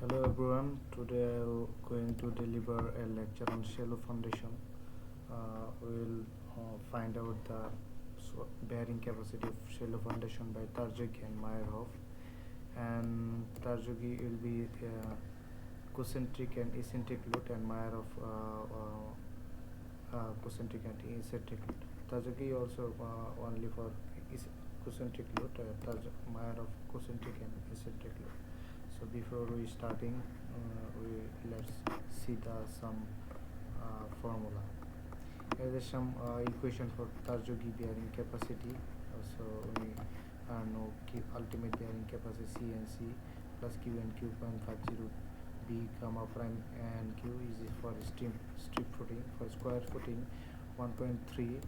Hello everyone, today I'm going to deliver a lecture on shallow foundation. We'll find out the bearing capacity of shallow foundation by Tarzaghi and Mayerhof. And Tarzaghi will be concentric and eccentric load, and Mayerhof concentric and eccentric load. Tarzaghi also only for concentric load, Mayerhof concentric and eccentric load. So before we starting, let's see the some formula. Here is some equation for Tarzaghi bearing capacity. So we know ultimate bearing capacity C and C plus Q and Q.50 B gamma prime and Q is for strip footing. For square footing 1.3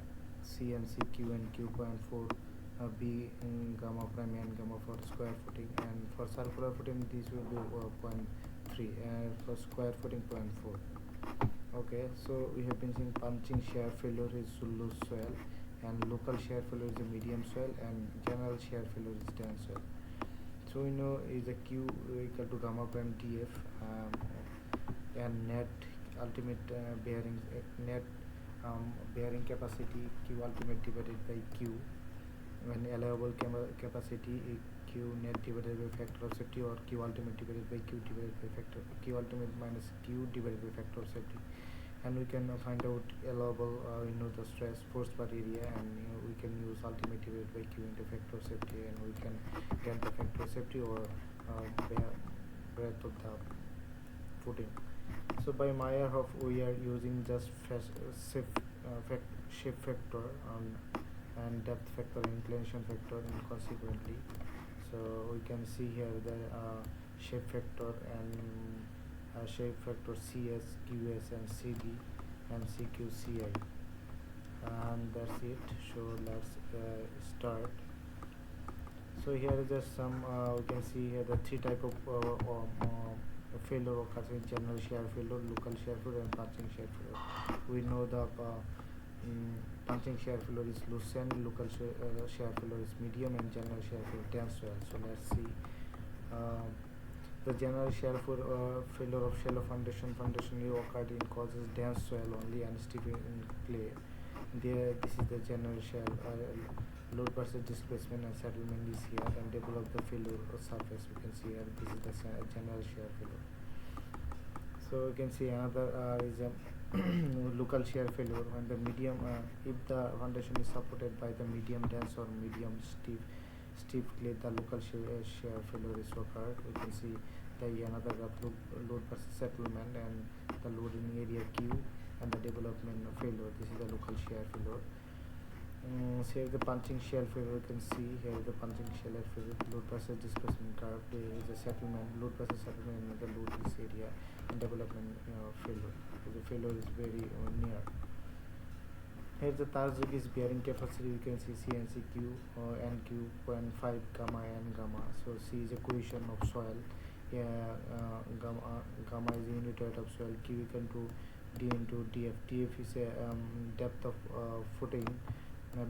C and C Q and Q.4 B gamma prime and gamma for square footing, and for circular footing this will be 0.3 and for square footing 0.4. Okay, so we have been seeing punching shear failure is loose swell, and local shear failure is a medium swell, and general shear failure is dense swell. So we know is a Q equal to gamma prime df, and net ultimate bearing net bearing capacity Q ultimate divided by Q, when allowable capacity Q net divided by factor of safety, or Q ultimate divided by Q divided by factor Q ultimate minus Q divided by factor of safety. And we can find out allowable the stress force per area, and we can use ultimate divided by Q into factor of safety, and we can get the factor of safety or breadth of the footing. So by Mayerhof we are using just shape factor and depth factor and inclination factor, and consequently so we can see here the shape factor and shape factor CS, QS and CD and CQ, CI, and that's it. So let's start. So here is just some we can see here the three type of failure occurs in: general shear failure, local shear failure and punching shear failure. We know the punching shear failure is loose and local shear failure is medium, and general shear failure dense swell. So let's see the general shear failure of shallow foundation occurred in causes dense swell only and stiff in clay. This is the general shear load versus displacement and settlement is here, and develop the failure surface. We can see here this is the general shear failure. So you can see another is a local shear failure when the medium if the foundation is supported by the medium dense or medium stiff clay, the local shear failure is occurred. We can see the another load versus settlement and the loading area Q and the development failure. This is the local shear failure. Here the punching shear failure. You can see here the punching shear failure, load versus displacement curve. There is a settlement, load versus settlement, and the load is area and development failure. The failure is very near. Here the Tarzaghi's bearing capacity. You can see C and C Q and Q 0.5 gamma and gamma. So C is a cohesion of soil. Gamma is the unit weight of soil. Q equal to D into DF. DF is a depth of footing.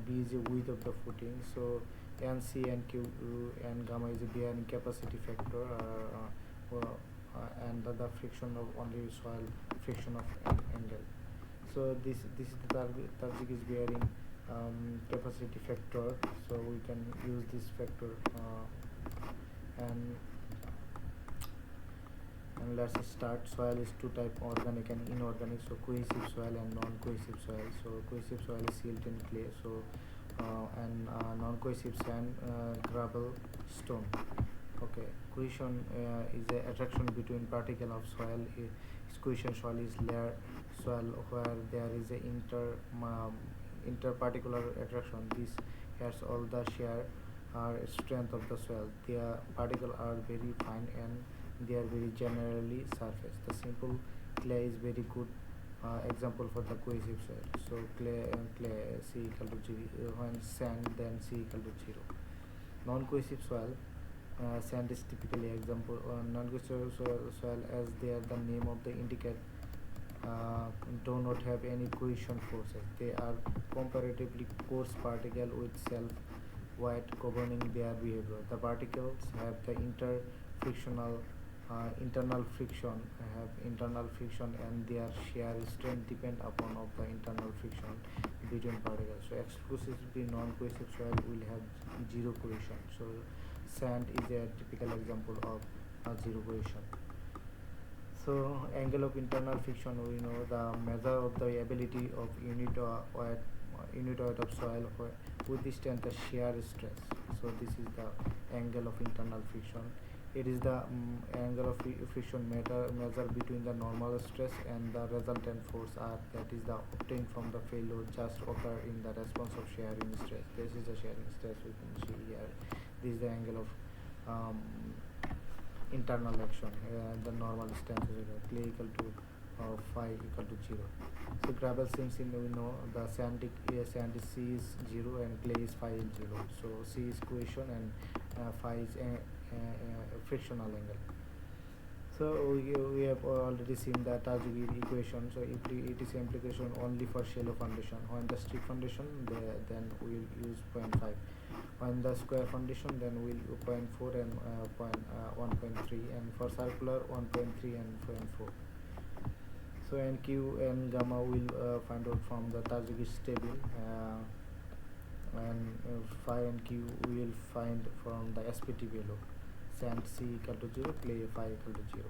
B is the width of the footing. So NC and Q and gamma is the bearing capacity factor, and the friction of only soil friction of angle. So this is the Tarzaghi's bearing capacity factor. So we can use this factor and let's start. Soil is two type: organic and inorganic. So cohesive soil and non-cohesive soil. So cohesive soil is silt and clay. So and non-cohesive sand, gravel, stone. Okay, cohesion is the attraction between particle of soil. Cohesion soil is layer soil where there is a interparticular attraction. This has all the shear strength of the soil. Their particles are very fine and they are very generally surface. The simple clay is very good example for the cohesive soil. So clay C equal to 0, when sand then C equal to 0. Non-cohesive soil, sand is typically example. Non-cohesive soil, as they are the name of the indicate, do not have any cohesion forces. They are comparatively coarse particle with self weight governing their behavior. The particles have the inter-frictional internal friction have internal friction and their shear strength depend upon of the internal friction between particles. So exclusively non-cohesive soil will have zero cohesion. So sand is a typical example of zero cohesion. So angle of internal friction, we know the measure of the ability of unit weight of soil withstand the shear stress. So this is the angle of internal friction. It is the angle of friction measure between the normal stress and the resultant force R, that is the obtained from the failure just occur in the response of shearing stress. This is the shearing stress we can see here. This is the angle of internal action. The normal stance is clay equal to phi equal to 0. So gravel sinks in, we know the sand is C is 0 and clay is phi is 0. So C is cohesion and phi is frictional angle. So we have already seen the Tarzaghi equation. So if it is implication only for shallow foundation. When the steep foundation, then we will use 0.5. When the square foundation, then we will use 0.4 and 1.3, and for circular 1.3 and 0.4. So NQ and gamma will find out from the Tarzaghi table, and phi and Q we will find from the SPT value. Sand C equal to 0, clay phi equal to 0.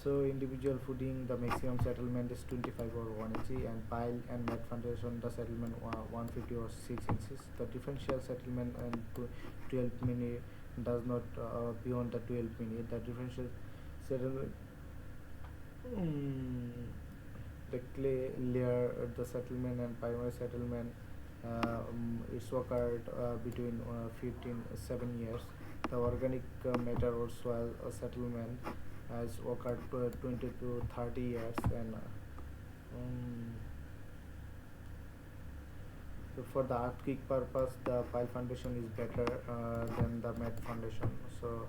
So individual footing, the maximum settlement is 25 or 1 inch, and pile and mat foundation, the settlement 150 or 6 inches. The differential settlement and 12 minute does not beyond the 12 minute. The differential settlement, the clay layer, the settlement and primary settlement is occurred between 7 years. The organic matter or soil settlement has occurred 20 to 30 years, and so for the earthquake purpose, the pile foundation is better than the mat foundation. So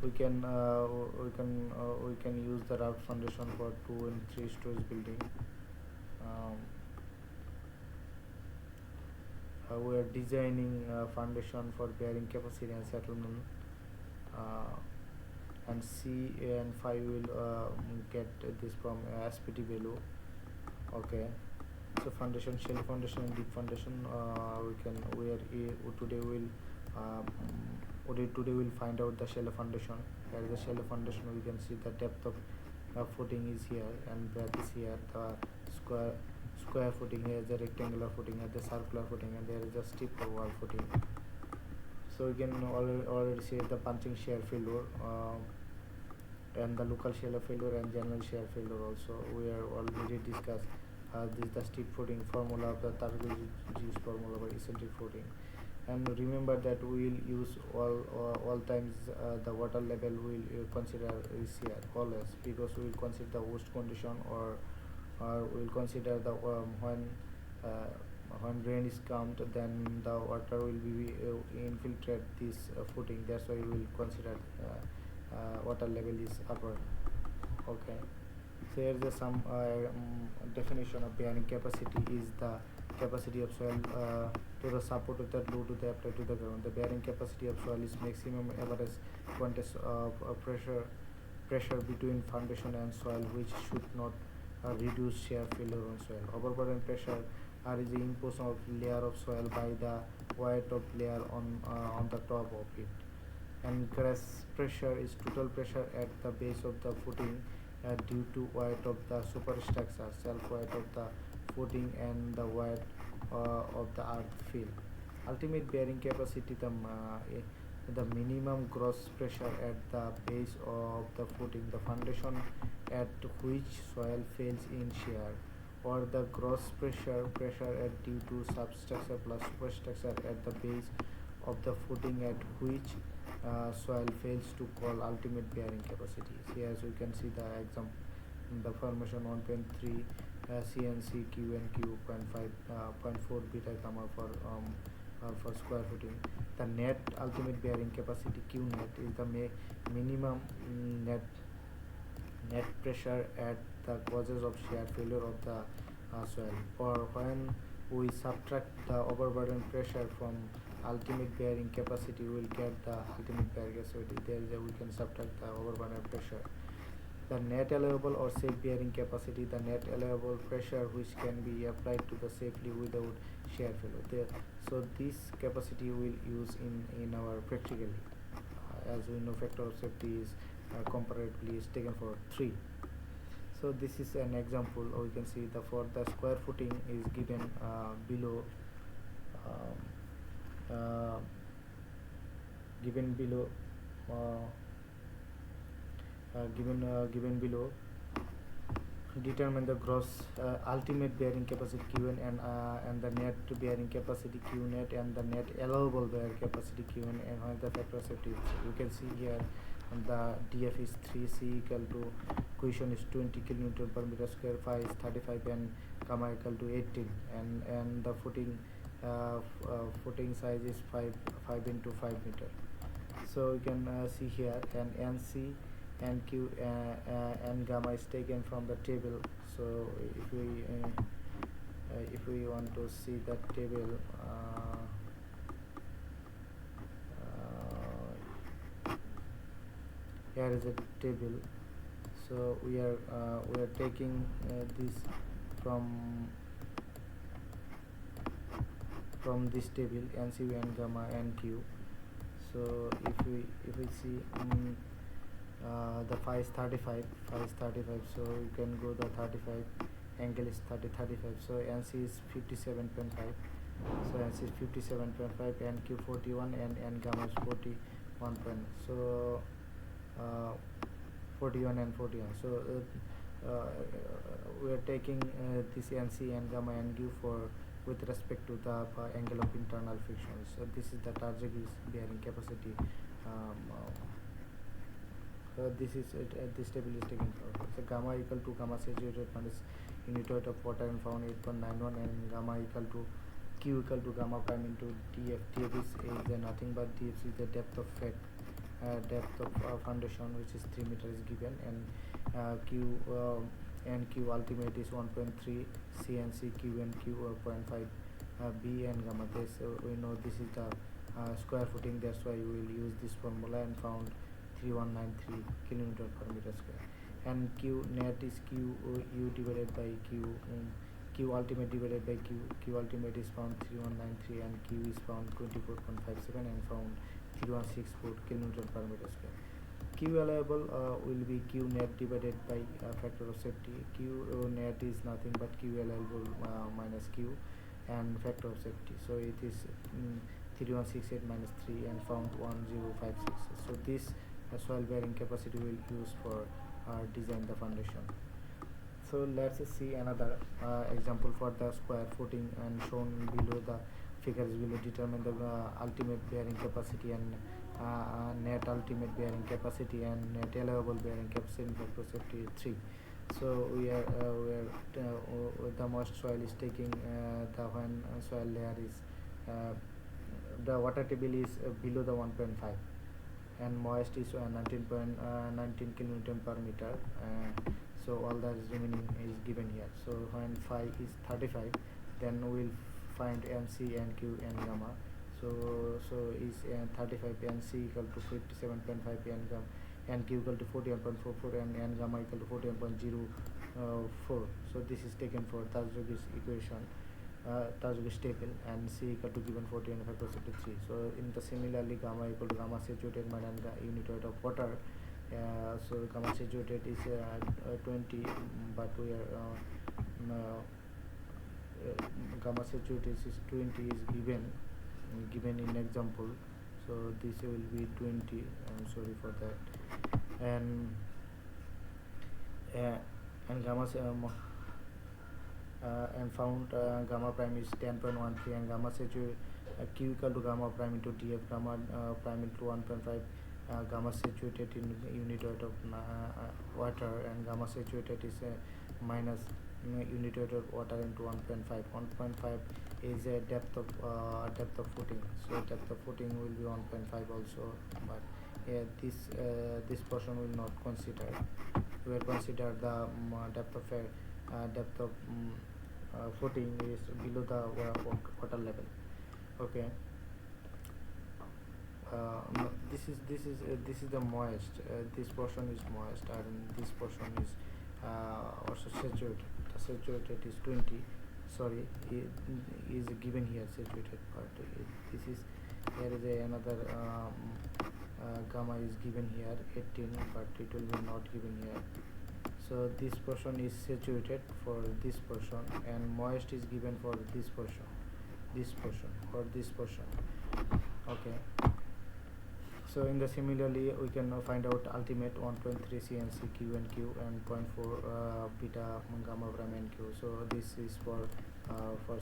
we can use the raft foundation for 2 and 3 stories building. We are designing foundation for bearing capacity and settlement, and C and phi will get this from SPT value. Okay, so foundation, shallow foundation and deep foundation, today we'll find out the shallow foundation. Here is the shallow foundation. We can see the depth of footing is here and breadth is here. The square footing, here is the rectangular footing, here the circular footing, and there is a steep wall footing. So we can already see the punching shear failure, and the local shear failure and general shear failure also. We are already discussed. This is the steep footing formula of the Tarzaghi formula for eccentric footing. And remember that we will use all times the water level we will consider is here always, because we will consider the worst condition, or we will consider the when rain is come, then the water will be infiltrate this footing. That's why we will consider water level is upper. Okay. So here is some definition of bearing capacity is the capacity of soil to the support of that load to the applied to the ground. The bearing capacity of soil is maximum average quantity of pressure between foundation and soil, which should not reduce shear failure on soil. Overburden pressure is the imposition of layer of soil by the weight of layer on the top of it. And grass pressure is total pressure at the base of the footing due to weight of the superstructure, self weight of the footing, and the weight of the earth field. Ultimate bearing capacity, the minimum gross pressure at the base of the footing, the foundation at which soil fails in shear, or the gross pressure at due to substructure plus superstructure at the base of the footing at which soil fails to call ultimate bearing capacity. Here as we can see the example, the formation 1.3 C and C, Q and Q, 0.4 beta gamma for square footing. The net ultimate bearing capacity Q net is the minimum net pressure at the causes of shear failure of the soil, or when we subtract the overburden pressure from ultimate bearing capacity, we will get the ultimate bearing capacity. There is a, we can subtract the overburden pressure. The net allowable or safe bearing capacity, the net allowable pressure which can be applied to the safely without shear failure. So this capacity we will use in our practically. As we know, factor of safety is comparatively is taken for 3. So this is an example, or we can see the for the square footing is given below given below given below. Determine the gross ultimate bearing capacity Qn and the net bearing capacity Q net and the net allowable bearing capacity Qn, and when the factor of safety is, you can see here the df is 3, c equal to cohesion is 20 kilonewton per meter square, phi is 35, and gamma equal to 18, and the footing footing size is 5 into 5 meter. So you can see here, and nc and q and gamma is taken from the table. So if we want to see that table, here is a table. So we are taking this from this table, nc and gamma and q. So if we see the phi is 35, so you can go the 35, angle is 35, so nc is 57.5, so nc is 57.5, and q 41, and gamma is 41 point, so 41 and 41. So we are taking this nc and gamma and q for with respect to the angle of internal friction. So this is the Tarzaghi bearing capacity. This is this table is taken for. So gamma equal to gamma saturated minus unit weight of water and found 8.91, and gamma equal to q equal to gamma prime into df. Df is nothing but df is the depth of depth of foundation, which is 3 meter is given, and q ultimate is 1.3, c and c, q and q 0.5, b and gamma. This we know this is the square footing. That's why we will use this formula and found 3193 kilonewton per meter square, and q net is q u divided by q ultimate divided by q ultimate is found 3193, and q is found 24.57 and found 3164 kilonewton per meter square. Q allowable will be q net divided by factor of safety. Q net is nothing but q allowable minus q and factor of safety. So it is 3168 minus 3 and found 1056. So this soil bearing capacity will use for design the foundation. So let's see another example for the square footing, and shown below the figures below. Determine the ultimate bearing capacity and net ultimate bearing capacity and net allowable bearing capacity in factor of safety is 3. So we are the moist soil is taking the when soil layer is the water table is below the 1.5, and moist is 19 kilonewton per meter. So all that is remaining is given here. So when phi is 35, then we will find nc and q and gamma. So is 35 nc equal to 57.5 and q equal to 41.44 and gamma equal to 41.04. So this is taken for Tarzaghi's equation, Tarzaghi's table, and c equal to given 40 and factor of 3. So in the similarly, gamma equal to gamma saturated minus the unit weight of water. So gamma saturated is 20, but we are gamma saturated is 20 is given in example. So this will be 20. I'm sorry for that. And gamma and found gamma prime is 10.13, and gamma saturated q equal to gamma prime into df, gamma prime into 1.5, gamma saturated in unit weight of water, and gamma saturated is minus unit weight of water into 1.5. 1.5 is a depth of footing. So depth of footing will be 1.5 also, but this portion will not consider. We will consider the depth of footing is below the water level. Okay. no, this is the moist. This portion is moist, and this portion is also saturated. The saturated is 20. Sorry, is given here saturated, but this is here is another gamma is given here 18, but it will be not given here. So this portion is saturated for this portion, and moist is given for this portion, or this portion. Okay. So in the similarly we can now find out ultimate 1.3 CNC Q and Q and zero point 0.4 beta gamma prime and Q. So this is for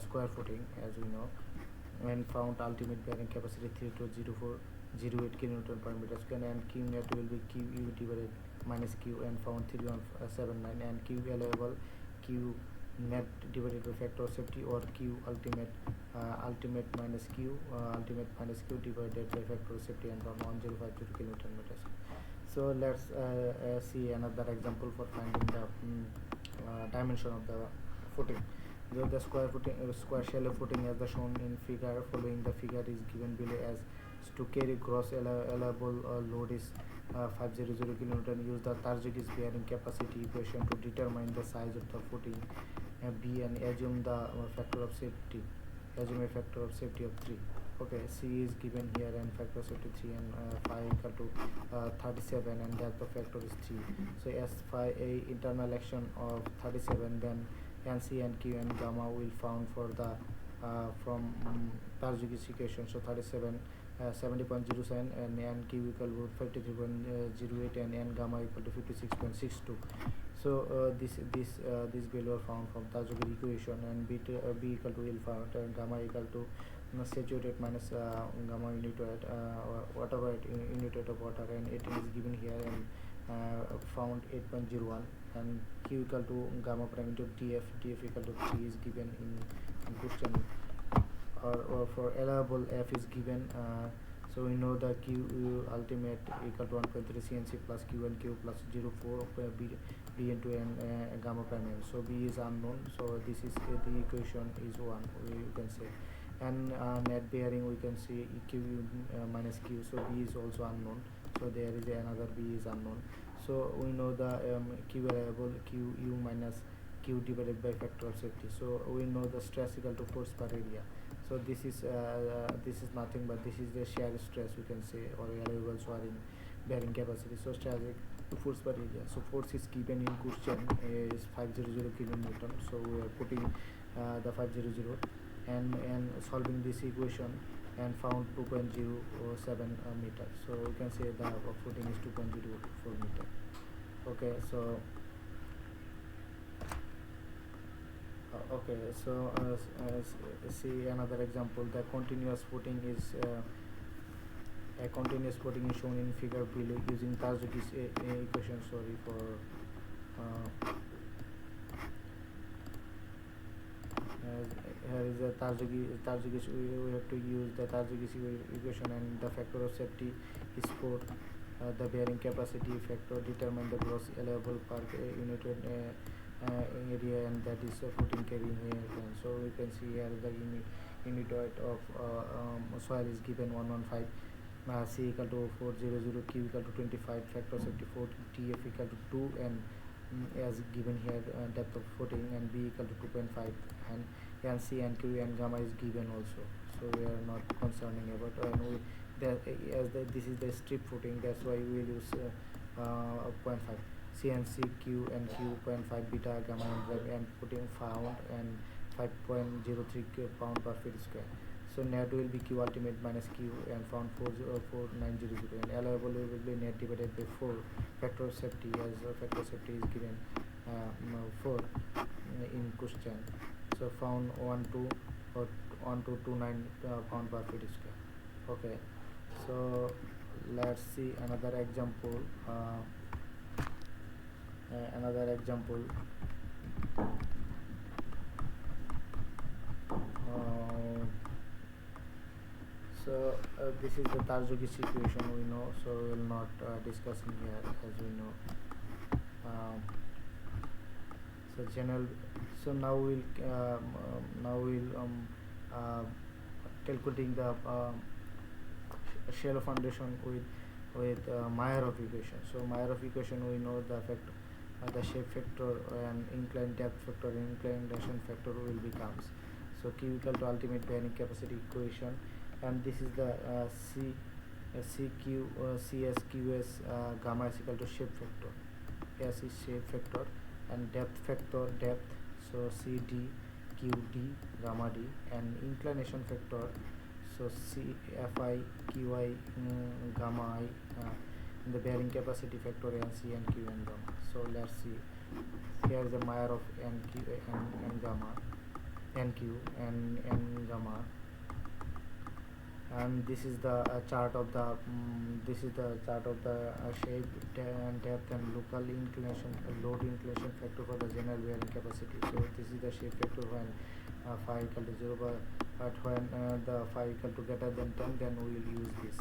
square footing, as we know, when found ultimate bearing capacity 320408 kilonewton per meter square, and Q net will be Q U divided minus Q and found 3179, and Q allowable Q net divided by factor of safety, or Q ultimate minus Q divided by factor of safety, and from 1052 kilonewton meters. So let's see another example for finding the dimension of the footing. The square shallow footing as the shown in figure. Following the figure is given below as to carry gross allowable load is 500 kilonewton. Use the Tarzaghi's bearing capacity equation to determine the size of the footing B, and assume the factor of safety. Assume a factor of safety of 3. Okay, C is given here, and factor of safety 3, and phi equal to 37, and depth of factor is 3. So as phi a internal action of 37, then NC and Q and gamma will found for the from Tarzaghi's equation. So 37 70.07, and Q equal to 53.08, and N gamma equal to 56.62. So this value are found from Tarzaghi equation, and B equal to L found, and gamma equal to saturated minus gamma unit weight, water weight unit weight of water, and 18 is given here, and found 8.01, and Q equal to gamma prime into df equal to 3 is given in question, or for allowable F is given. So we know the Q ultimate equal to 1.3 CNC plus Q and Q plus 0.4 B into N gamma prime M. So B is unknown. So this is the equation is 1. You can say, and net bearing we can see Q minus Q. So B is also unknown. So there is another B is unknown. So we know the Q allowable Q U minus Q divided by factor of safety. So we know the stress equal to force per area. So this is nothing but this is the shear stress, we can say, or allowable soaring bearing capacity. So stress to force per area. So force is given in question is 500 kilonewton. So we are putting the 500 and solving this equation, and found 2.07 meter. So we can say the footing is 2.04 meter. Okay, so see another example. The continuous footing is a continuous footing is shown in figure below using Tarzaghi's equation. Sorry for here is a Tarzaghi's. We have to use the Tarzaghi's equation, and the factor of safety is 4. The bearing capacity factor determine the gross allowable per unit area, and that is footing carrying here. So we can see here the unit weight of soil is given 115, C equal to 400, Q equal to 25, factor of safety 4, TF equal to 2, and as given here depth of footing, and B equal to 2.5, and C and Q and gamma is given also. So we are not concerning about, and this is the strip footing, that's why we will use 0.5. CNC Q and Q 0.5 beta gamma and footing found, and 5.03 pound per feet square. So net will be Q ultimate minus Q, and found 40900, and allowable will be net divided by 4, factor of safety, as factor of safety is given 4 in question. So found 1229 pound per feet square. Okay, so let's see another example. This is the Tarzaghi equation we know, so we will not discuss in here, as we know. So now we'll calculating the shallow foundation with Mayerhof equation. So Mayerhof equation, we know the shape factor and inclined depth factor and inclination factor will becomes. So Q equal to ultimate bearing capacity equation, and this is the CQ CSQS gamma is equal to shape factor. S is shape factor and depth factor depth. So CD QD gamma D, and inclination factor. So CFI QI gamma I. The bearing capacity factor NC and Q and gamma. So let's see. Here is the Mayerhof NQ and gamma, NQ and gamma, and this is the chart of the shape and depth and local inclination load inclination factor for the general bearing capacity. So this is the shape factor when phi equal to 0, but when the phi equal to greater than 10, then we will use this.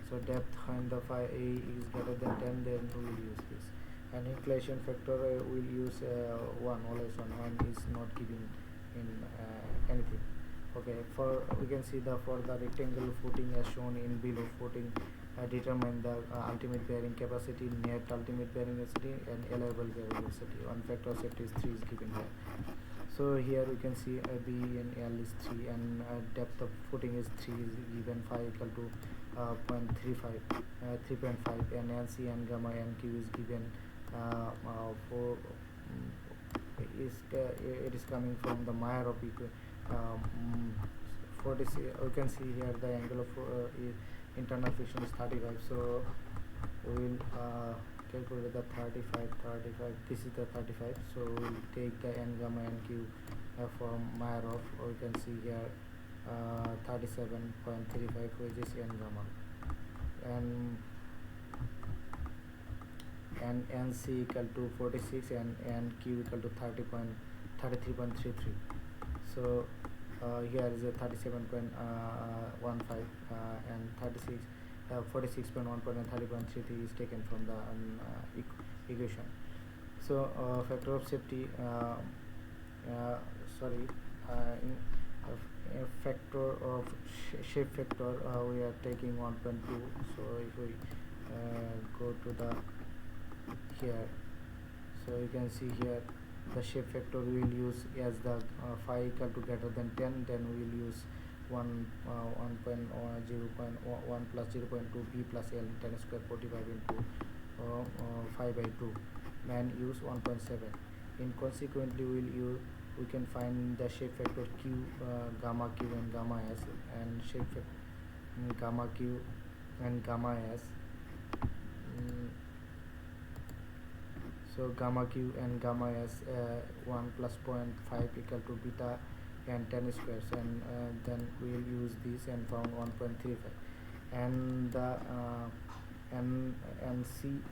So depth when the phi a is greater than 10, then we will use this. And inclination factor we will use 1, always 1 is not giving in anything. Okay, for we can see for the rectangular footing as shown in below, footing determine the ultimate bearing capacity, net ultimate bearing capacity, and allowable bearing capacity. One factor of safety is 3 is given there. So here we can see B and L is 3, and depth of footing is 3 is given, phi equal to 3.5, and NC and gamma NQ is given for it is coming from the Mayerhof equation. 46, you can see here the angle of internal friction is 35. So we will calculate the 35. This is the 35. So we will take the N gamma and Q from Mayerhof. We can see here 37.35, which is N gamma, and NC equal to 46 and NQ equal to 33.33. So here is a 37.15 and 46.1 and 30.33 is taken from the equation. So factor of safety, factor of shape factor, we are taking 1.2. So if we go to the here, so you can see here the shape factor we will use as the phi equal to greater than 10, then we will use 1 plus 0.2 b plus l 10 square 45 into 5 by 2, and use 1.7. In consequently we can find the shape factor Q, gamma Q and gamma S, and shape factor gamma Q and gamma S. So gamma Q and gamma S 1 plus 0.5 equal to beta and 10 squares, and then we will use this and found 1.35, and the and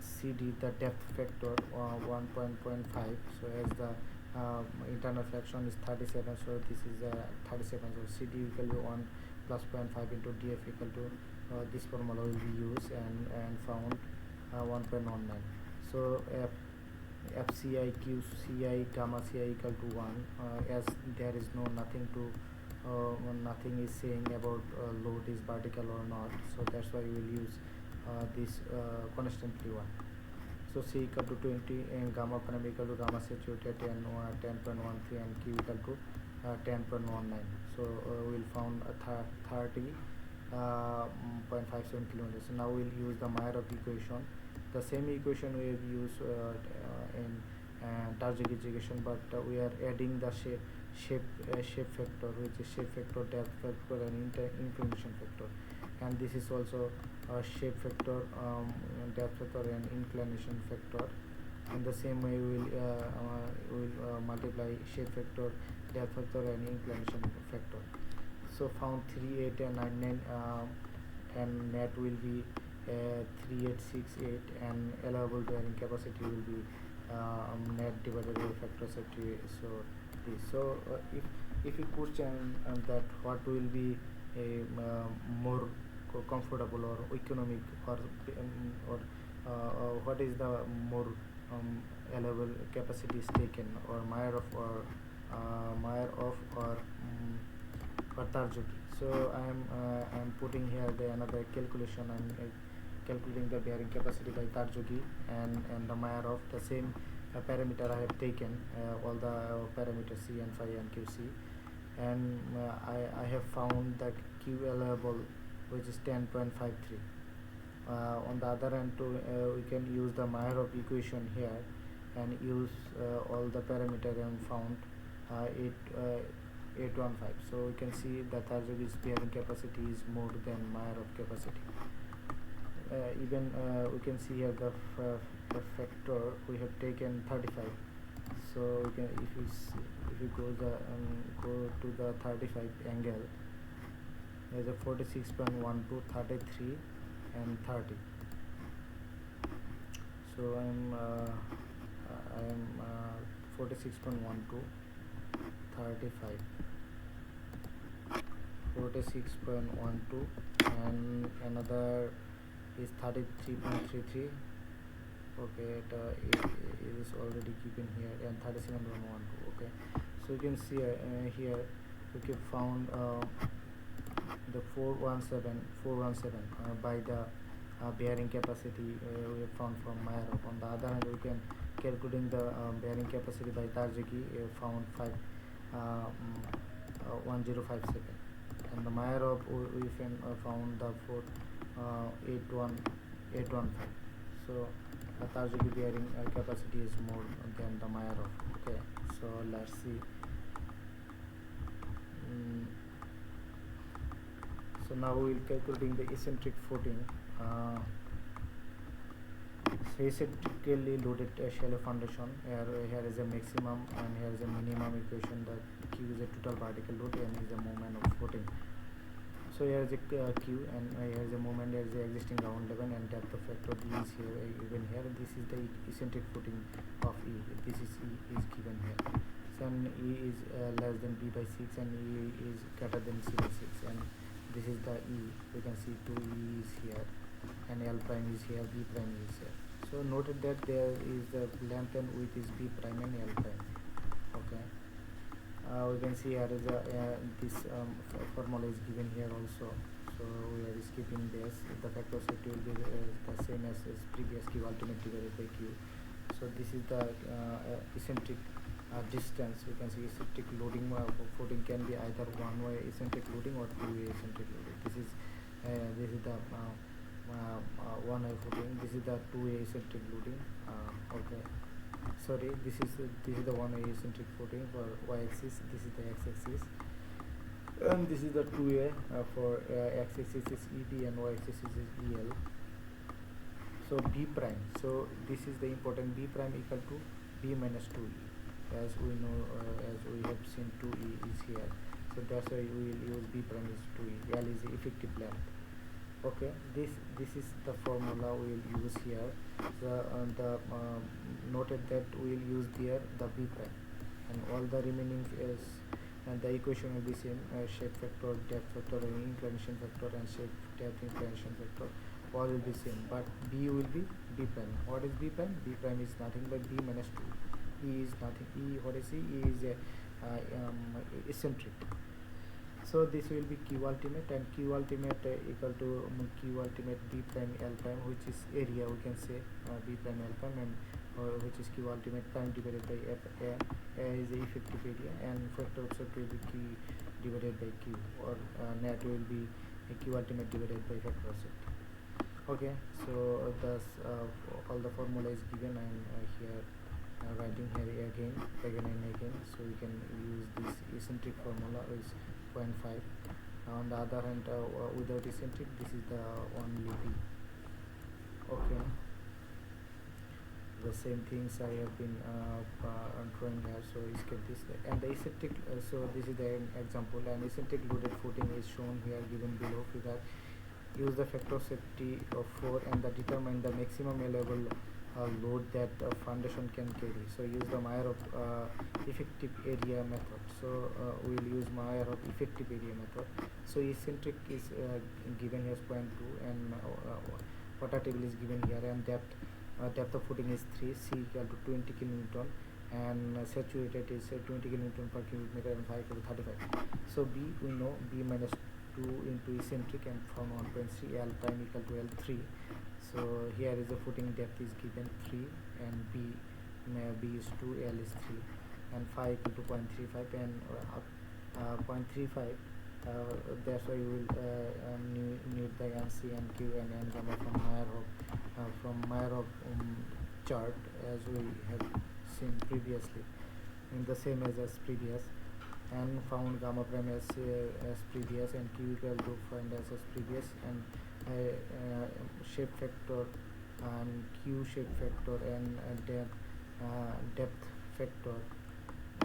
CD the depth factor 1.5. So as the internal flexion is 37, so this is 37. So CD equal to 1 plus 0.5 into DF equal to this formula will be used and found 1.19. So FCI QCI gamma CI equal to 1, as there is nothing is saying about load is vertical or not, so that's why we will use this constantly 1. So C equal to 20 and gamma prime equal to gamma saturated and 10.13 and Q equal to 10.19. So we will found 30.57 kilometers. So now we will use the Mayerhof equation. The same equation we have used in Tarzaghi equation, but we are adding the shape factor, which is shape factor, depth factor, and inclination factor. And this is also shape factor, depth factor, and inclination factor. In the same way, we will multiply shape factor, depth factor, and inclination factor. So found 3, 8, and 9, 9, and net will be 3868, and allowable bearing capacity will be net divided by factor safety. So this. So if you question that what will be a more comfortable or economic, or what is the more allowable capacity is taken, or Mayerhof or Tarzaghi. So I'm putting here the another calculation. I'm calculating the bearing capacity by Tarzaghi and the Mayerhof. The same parameter I have taken, all the parameters C and phi and QC, and I have found that QL level, which is 10.53. On the other hand, we can use the Mayerhof equation here and use all the parameter and found 815. So we can see that Tarzaghi's bearing capacity is more than Mayerhof capacity. Even we can see here the factor we have taken 35. So we can, if we go to the 35 angle, there's a 46.12, 33, and 30. So I'm 46.12, 35, 46.12, and another is 33.33. Okay, it is already given here, and 37.12. Okay, so you can see here we can found the 417 by the bearing capacity we have found from Mayerhof. On the other hand, we can calculating the bearing capacity by Tarzaghi, found 1057, and the Mayerhof we found the 815. So Tarzaghi bearing capacity is more than the Mayerhof. Okay, so let's see. So now we will calculating the eccentric footing. So eccentrically loaded shallow foundation. Here is a maximum and here is a minimum equation. That Q is a total vertical load and is a moment of footing. So here is a Q and here is a moment. There is a existing ground level and depth of factor D is here given here. This is the eccentric footing of E. This is E is given here. So and E is less than B by 6 and E is greater than C by 6, and this is the E. We can see 2E is here and L prime is here, B prime is here. So noted that there is the length and width is B prime and L prime. Okay. We can see here is this formula is given here also. So we are skipping this. The factor safety will be the same as previous Q ultimate divided by Q. So this is the eccentric distance. We can see eccentric loading footing can be either one-way eccentric loading or two-way eccentric loading. This is the one-way footing. This is the two-way eccentric loading. Okay. Sorry, this is the one-way eccentric footing for y-axis. This is the x-axis, and this is the two-way for x-axis is EB and y-axis is EL. So B prime. So this is the important B prime equal to B minus 2E. As we know, as we have seen, 2E is here. So that's why we will use B prime is 2E. L is the effective length. Okay, this is the formula we will use here. The noted that we will use there the B prime, and all the remaining is, and the equation will be same. Shape factor, depth factor, and inclination factor, and shape, depth, inclination factor, all will be same. But B will be B prime. What is B prime? B prime is nothing but B minus 2. E is nothing. E, what is E? E is a eccentric. So this will be Q ultimate, and Q ultimate equal to Q ultimate B prime L prime, which is area, we can say B prime L prime, and which is Q ultimate prime divided by F. A is the effective area, and factor of safety will be Q divided by Q, or net will be Q ultimate divided by factor of safety. Okay, so thus all the formula is given. I'm here writing here again and again, so we can use this eccentric formula is 0.5. On the other hand, without eccentric, this is the only B. Okay, the same things I have been drawing here, so skip this. And the eccentric, so this is the example, and eccentric loaded footing is shown here given below. Figure, use the factor of safety of 4 and determine the maximum allowable load that foundation can carry. So use the Mayerhof effective area method. So we will use Mayerhof effective area method. So eccentric is given here as 0.2, and water table is given here, and depth of footing is 3, C equal to 20 kN, and saturated is 20 kN per cubic meter, and 5 to 35. So B we know B minus 2 into eccentric and found 1.3 L prime equal to L3. So here is the footing depth is given 3 and B is 2, L is 3 and phi equal to 0.35 and 0.35. That's why you will need the NC and Q and N gamma from Mayerhof chart, as we have seen previously in the same as previous, and found gamma prime as previous and Q equal to find as previous, and shape factor and Q shape factor and depth factor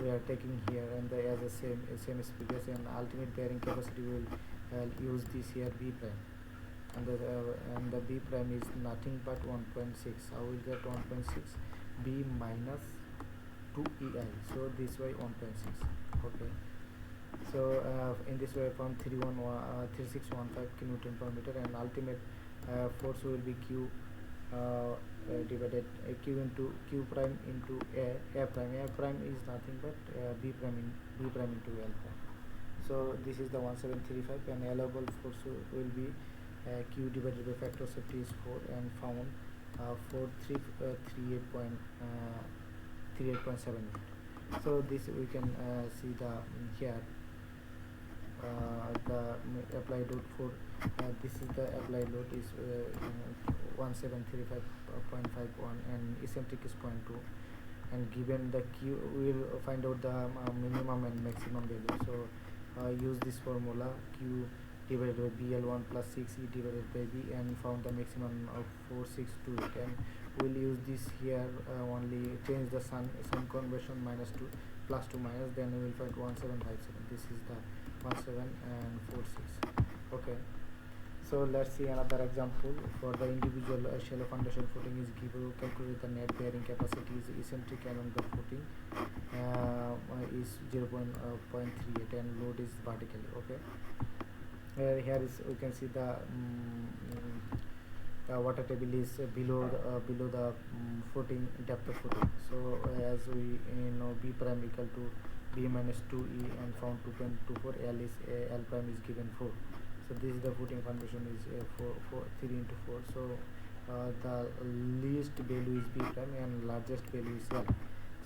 we are taking here, and the as a same as previous, and ultimate bearing capacity will use this here B prime, and the B prime is nothing but 1.6. I will get 1.6 B minus 2 EI, so this way 1.6. okay, so in this way I found 3615 kilonewton per meter, and ultimate force will be Q divided Q into Q prime into A prime. A prime is nothing but B prime into L prime. So this is the 1735, and allowable force will be Q divided by factor of safety is 4 and found 38.7. So this we can see the here the applied load for this is the applied load is 1735.51 and eccentric is 0.2, and given the Q we will find out the minimum and maximum value. So use this formula Q divided by BL1 plus 6E divided by B, and found the maximum of 4628, and we'll use this here only change the sun conversion -2 +2 minus, then we will find 1757. This is the 1746. okay, so let's see another example. For the individual shallow foundation footing is given, calculate the net bearing capacity is eccentric along the footing is 0.38 and load is vertically. okay, here is we can see the water table is below the footing depth of footing. So as we know, B prime equal to B minus 2E and found 2.24. L prime is given 4. So this is the footing foundation is 3 into 4. So the least value is B prime and largest value is L.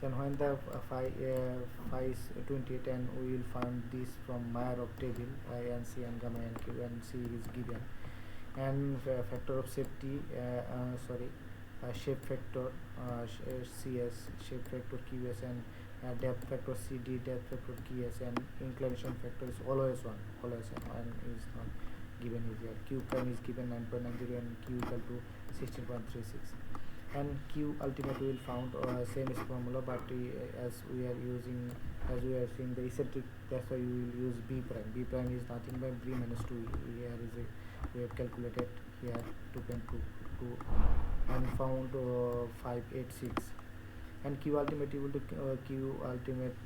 So when the phi is 28, and we will find this from Mayerhof table, NC and gamma and Q, and C is given, and factor of safety shape factor CS, shape factor QS, and depth factor CD, depth factor QS, and inclination factor is always 1, and is not given here. Q prime is given 9.90 and Q equal to 16.36, and Q ultimate will found same as formula, but as we are seeing the eccentric, that's why you will use B prime. B prime is nothing but B minus 2. Here is we have calculated here 2.22 and found 586, and Q ultimate equal to Q ultimate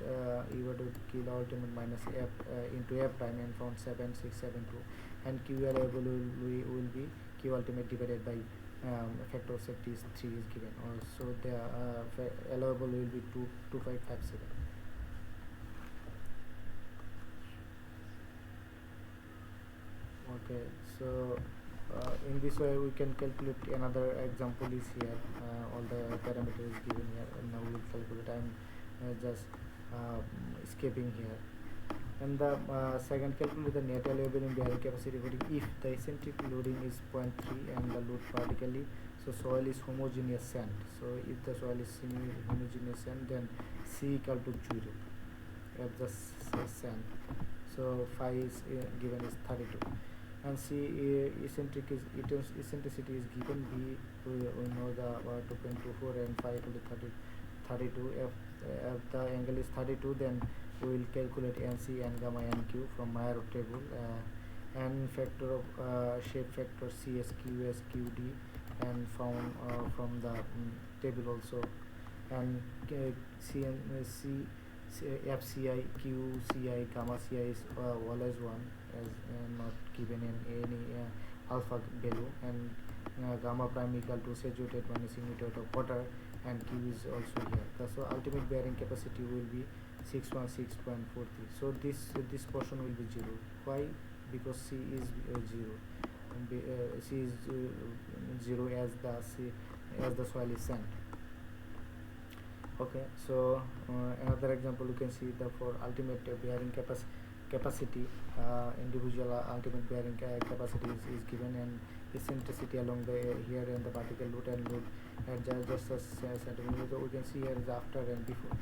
equal to Q ultimate minus F into F prime, and found 7672, and Q allowable will be Q ultimate divided by factor of safety is 3 is given. So the allowable will be 2557. okay, so in this way we can calculate. Another example is here, all the parameters given here, and now we will calculate. I'm just escaping here. And the second, calculate the net allowable in bearing capacity footing if the eccentric loading is 0.3 and the load vertically. So soil is homogeneous sand. So if the soil is homogeneous sand, then C equal to 0 at the sand. So phi is given is 32, and C eccentricity is given. B we know the 2.24 and phi equal to 32. If the angle is 32, then we will calculate NC and gamma and Q from Mayerhof table, and factor of shape factor CS, QS, QD, and found from the table also, and FCI, QCI, gamma CI is always 1, as not given in any alpha value, and gamma prime equal to saturated minus unit of water, and Q is also here. So ultimate bearing capacity will be 616.43. So this portion will be 0. Why? because C is 0. C is 0 as the soil is sand. Okay, so another example you can see the for ultimate bearing capacity, individual ultimate bearing capacity is given, and eccentricity along the here and the particle load and load at just a centimeter. We can see here is after and before.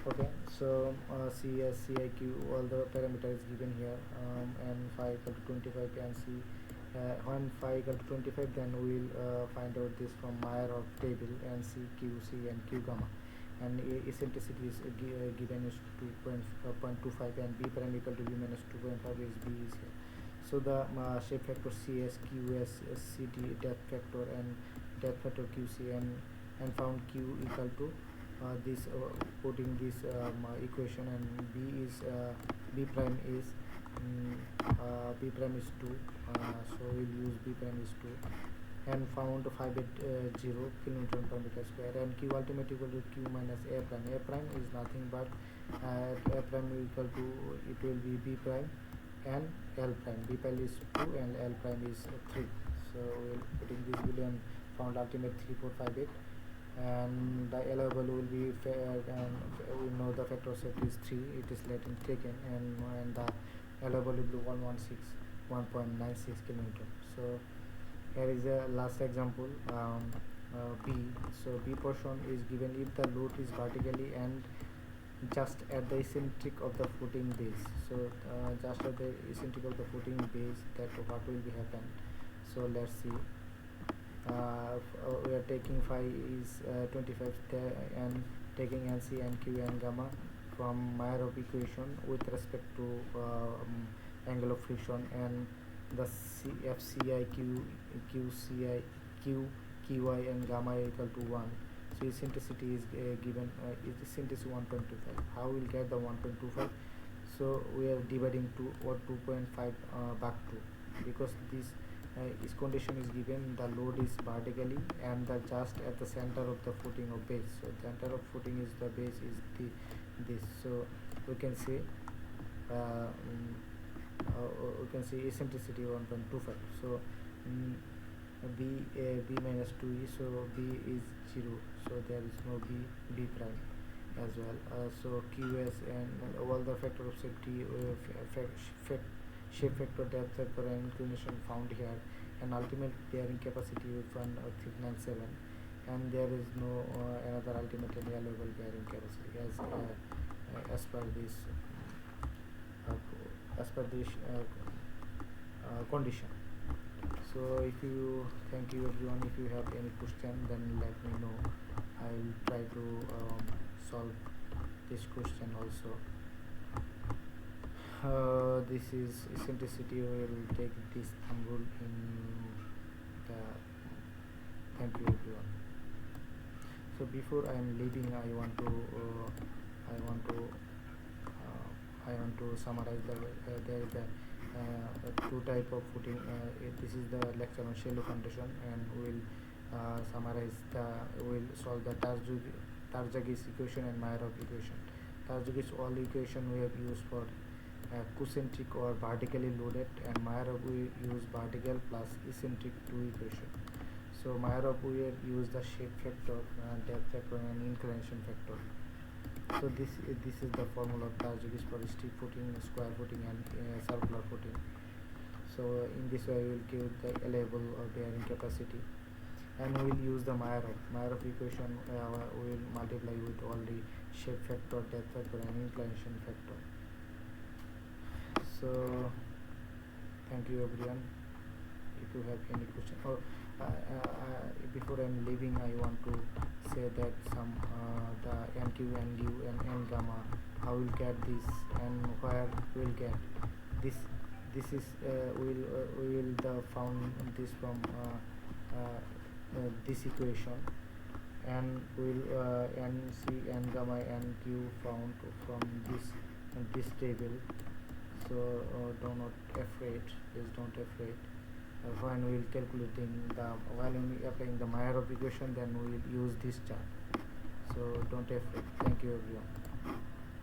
Okay, so CS, CIQ, all the parameters given here, and phi equal to 25 and C. When phi equal to 25, then we will find out this from Mayerhof table, and C, Q, C, and Q gamma. And eccentricity is given is 2.25, and B prime equal to B minus 2.5 is B is here. So the shape factor CS, QS, CD, depth factor, and depth factor QC, and found Q equal to this putting this equation, and B prime is 2, so we'll use B prime is 2, and found 580 kilonewton per meter square, and Q ultimate equal to Q minus A prime. A prime is nothing but A prime equal to, it will be B prime and L prime. B prime is 2 and L prime is 3. So we'll putting this value and found ultimate 3458, and the L value will be and we know the factor of safety is 3, it is latent taken, and the L value will be 1.96 kilometer. So here is a last example, B. So B portion is given if the load is vertically and just at the eccentric of the footing base. So just at the eccentric of the footing base, that what will be happen. So let's see. We are taking phi is 25 and taking NC and Q and gamma from Mayerhof equation with respect to angle of friction, and the FCI, QCI, QY and gamma equal to 1. So eccentricity is given, eccentricity 1.25. How we'll get the 1.25? So we are dividing 2 or 2.5 back 2, because this condition is given, the load is vertically and the just at the center of the footing of base. So center of footing is the base is this. So we can say eccentricity 1.25. So B minus 2 is, so B is 0, so there is no B prime as well. So QS and all the factor of safety, shape factor, depth factor, and inclination found here, and ultimate bearing capacity with 1.397, and there is no another ultimate and allowable bearing capacity as per this condition. So thank you everyone. If you have any question, then let me know. I will try to solve this question also. This is eccentricity. We will take this thumb rule in the. Thank you everyone. So before I am leaving, I want to summarize there is a two type of footing. This is the lecture on shallow foundation, and we'll solve the Tarzaghi's equation and Mayerhof equation. Tarzaghi's all equation we have used for concentric or vertically loaded, and Mayerhof we use vertical plus eccentric 2 equation. So Mayerhof we have used the shape factor, depth factor, and inclination factor. So this is the formula of Tarzaghi's for strip footing, square footing, and circular footing. So in this way we will give the allowable bearing capacity, and we will use the Mayerhof equation. We will multiply with all the shape factor, depth factor, and inclination factor. So thank you everyone. If you have any question, or before I am leaving, I want to say that some the NQ and U and N gamma, how we'll get this and where we'll get this. This is we will found this from this equation, and we'll NC and gamma and Q found from this table. So do not afraid, please don't afraid. When we will calculating while we applying the Mayerhof equation, then we will use this chart. So don't afraid. Thank you everyone.